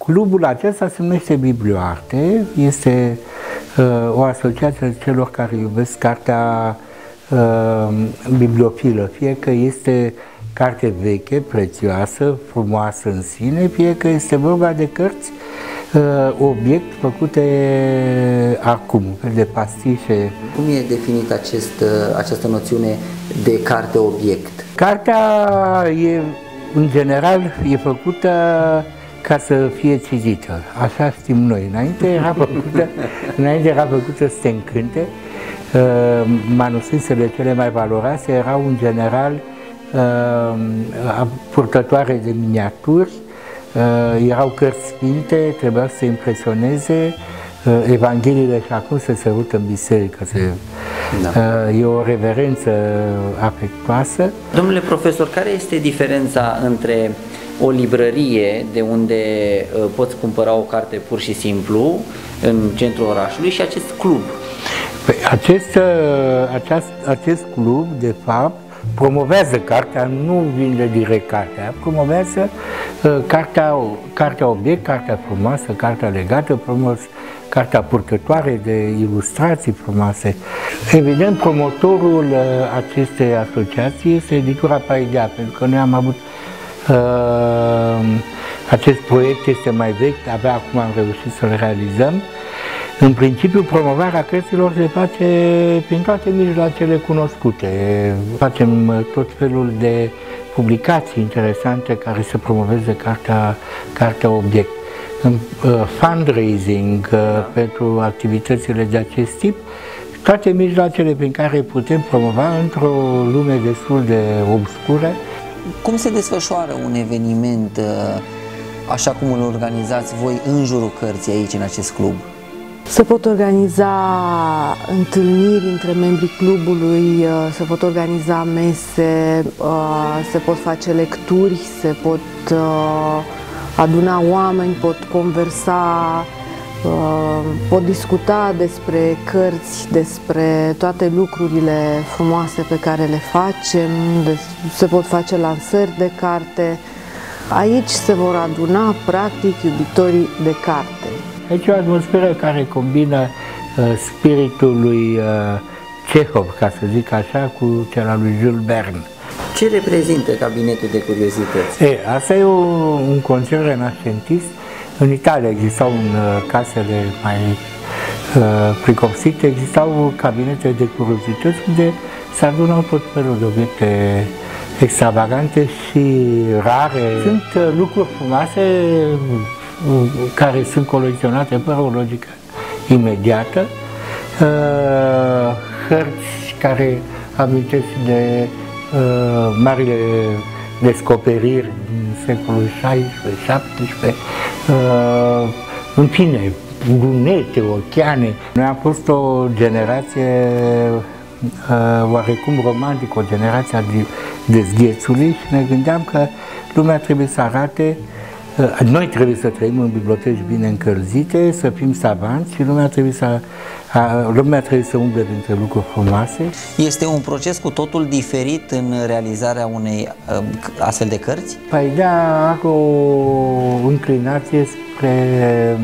Clubul acesta se numește Biblioarte, este o asociație a celor care iubesc cartea bibliofilă, fie că este carte veche, prețioasă, frumoasă în sine, fie că este vorba de cărți obiect făcute acum, de pastișe. Cum e definit această noțiune de carte obiect? Cartea e, în general, e făcută ca să fie citită. Așa știm noi. Înainte era făcută să te încânte. Manuscrisele cele mai valoroase erau, în general, purtătoare de miniaturi, erau cărți sfinte, trebuia să se impresioneze, Evangheliile și acum se sărută în biserică. E o reverență afectuoasă. Domnule profesor, care este diferența între o librărie de unde poți cumpăra o carte pur și simplu în centrul orașului și acest club? Păi acest club, de fapt, promovează cartea, nu vinde direct cartea, promovează cartea obiect, cartea frumoasă, cartea legată, cartea purtătoare de ilustrații frumoase. Evident, promotorul acestei asociații este editura Paideia, pentru că noi am avut acest proiect, este mai vechi, abia acum am reușit să-l realizăm. În principiu, promovarea cărților se face prin toate mijloacele cunoscute. Facem tot felul de publicații interesante care să promoveze cartea obiect. Fundraising pentru activitățile de acest tip, toate mijloacele prin care putem promova într-o lume destul de obscură. Cum se desfășoară un eveniment așa cum îl organizați voi în jurul cărții aici, în acest club? Se pot organiza întâlniri între membrii clubului, se pot organiza mese, se pot face lecturi, se pot aduna oameni, pot conversa, pot discuta despre cărți, despre toate lucrurile frumoase pe care le facem, se pot face lansări de carte. Aici se vor aduna, practic, iubitorii de carte. Aici e o atmosferă care combină spiritul lui Cehov, ca să zic așa, cu cel al lui Jules Verne. Ce reprezintă Cabinetul de Curiozități? Asta e un concept renascentist. În Italia existau în casele mai precopsite, existau cabinete de curiozități unde se adunau tot felul de obiecte extravagante și rare. Sunt lucruri frumoase care sunt colecționate fără o logică imediată, hărți care amintesc de marile descoperiri din secolul XVI-XVII, în fine, lunete, oceane. Noi am fost o generație oarecum romantică, o generație a dezghețului și ne gândeam că lumea trebuie să arate, noi trebuie să trăim în biblioteci bine încălzite, să fim savanți și lumea trebuie să umble dintre lucruri frumoase. Este un proces cu totul diferit în realizarea unei astfel de cărți? Paideia are o înclinație spre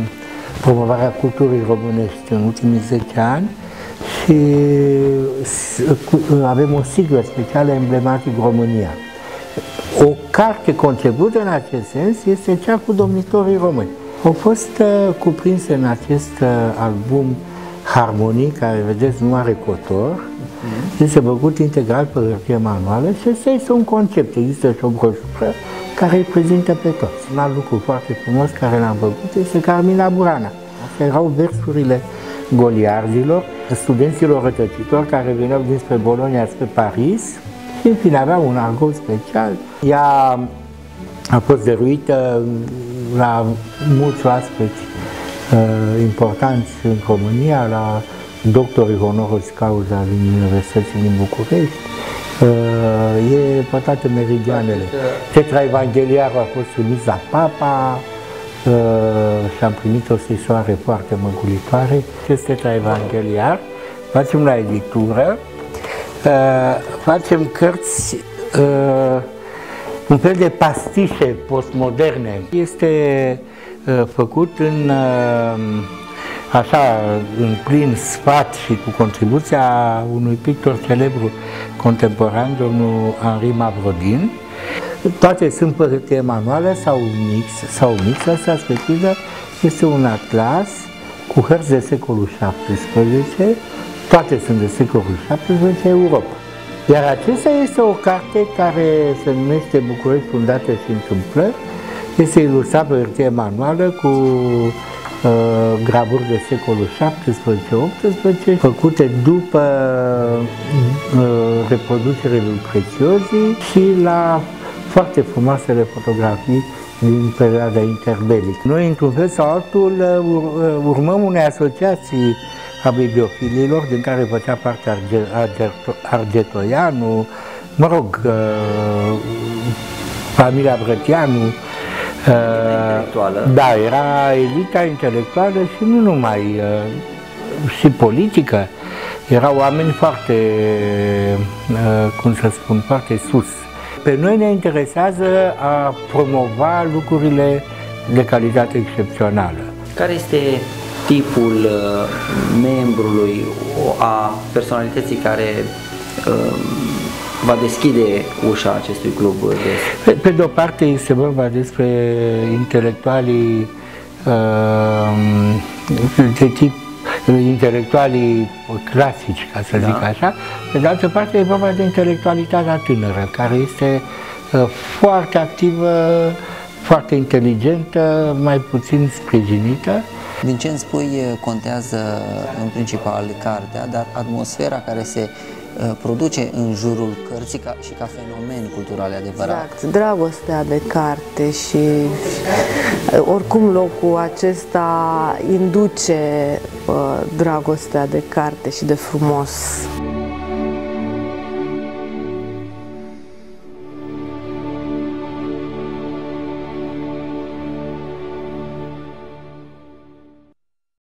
promovarea culturii românești în ultimii 10 ani și avem o siglă specială emblematic România. O carte concepută în acest sens este cea cu domnitorii români. Au fost cuprinse în acest album harmonii, care vedeți nu are cotor, este făcut integral pe hârtie manuală și ăsta este un concept. Există și o broșură care îi prezintă pe toți. Un alt lucru foarte frumos care l-am făcut este Carmina Burana. Astea erau versurile goliardilor, studenților rătăcitori care veneau dinspre Bologna spre Paris și în fine avea un argot special. Ea a fost dăruită la mulți oaspeți importanți în România, la doctorii honoris causa din Universității din București. E pătate meridianele. Tetra Evangheliarul a fost trimis la Papa și am primit o scrisoare foarte măgulitoare. Acest Tetra Evangheliar facem la editură, facem cărți, un fel de pastișe postmoderne. Este făcut în plin sfat și cu contribuția unui pictor celebru contemporan, domnul Henri Mavrodin. Toate sunt pe hârtie manuală sau mix, asta respectivă este un atlas cu hărți de secolul XVII, toate sunt de secolul XVII, Europa. Iar acesta este o carte care se numește București, fundate și întâmplări, este ilustrat pe hârtie manuală cu gravuri de secolul XVII-XVIII, făcute după reproducerile lui Prețiozii și la foarte frumoasele fotografii din perioada interbelică. Noi, într-un fel sau altul, urmăm unei asociații a bibliofililor, din care făcea parte Argetoianu, mă rog, familia Brătianu. Da, era elita intelectuală și nu numai, și politică. Erau oameni foarte, cum să spun, foarte sus. Pe noi ne interesează a promova lucrurile de calitate excepțională. Care este tipul membrului, a personalității care va deschide ușa acestui club? Pe de o parte este vorba despre intelectualii de tip intelectualii clasici, ca să zic așa. Pe de altă parte e vorba de intelectualitatea tânără, care este foarte activă, foarte inteligentă, mai puțin sprijinită. Din ce îmi spui, contează în principal cartea, dar atmosfera care se produce în jurul cărții și ca fenomen cultural adevărat. Exact, dragostea de carte și oricum locul acesta induce dragostea de carte și de frumos.